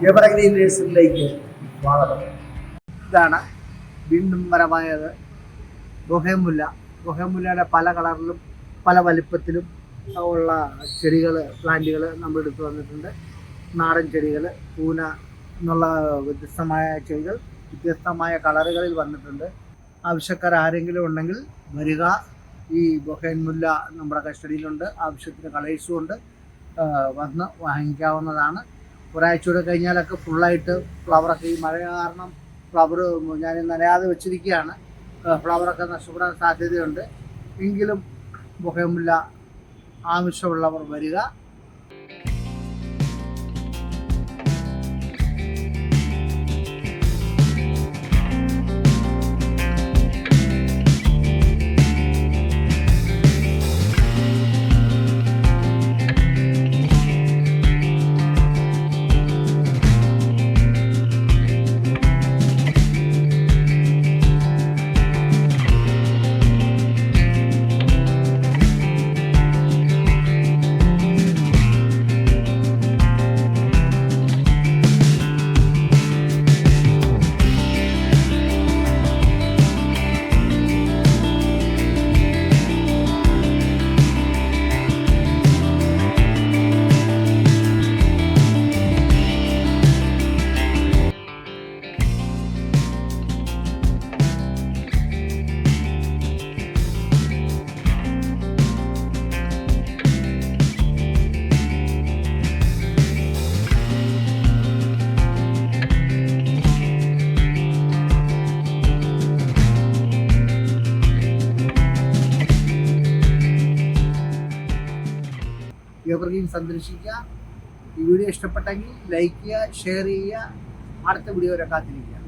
Evergreen നഴ്സറിയിലേക്ക് സ്വാഗതം. ഇതാണ് വീണ്ടും വരമായത് ബൊഹേമുല്ല. ബൊഹേമുല്ലയുടെ പല കളറിലും പല വലിപ്പത്തിലും ഉള്ള ചെടികൾ, പ്ലാന്റുകൾ നമ്മൾ എടുത്തു വന്നിട്ടുണ്ട്. നാടൻ ചെടികൾ, പൂന എന്നുള്ള വ്യത്യസ്തമായ ചെടികൾ വ്യത്യസ്തമായ കളറുകളിൽ വന്നിട്ടുണ്ട്. ആവശ്യക്കാർ ആരെങ്കിലും ഉണ്ടെങ്കിൽ വരിക. ഈ ബൊഹേമുല്ല നമ്മുടെ കസ്റ്റഡിയിലുണ്ട്. ആവശ്യത്തിന് കളേഴ്സും ഉണ്ട്. വന്ന് വാങ്ങിക്കാവുന്നതാണ്. ഒരാഴ്ചയോടെ കഴിഞ്ഞാലൊക്കെ ഫുള്ളായിട്ട് ഫ്ലവറൊക്കെ, ഈ മഴ കാരണം ഫ്ലവർ ഞാൻ നനയാതെ വെച്ചിരിക്കുകയാണ്. ഫ്ലവറൊക്കെ നഷ്ടപ്പെടാൻ സാധ്യതയുണ്ട്. എങ്കിലും ബൊഹേമുല്ല ആവശ്യമുള്ളവർ വരിക. എവർഗ്രീൻ സന്ദർശിക്കുക. ഈ വീഡിയോ ഇഷ്ടപ്പെട്ടെങ്കിൽ ലൈക്ക് ചെയ്യുക, ഷെയർ ചെയ്യുക. അടുത്ത വീഡിയോ വരെ കാത്തിരിക്കുക.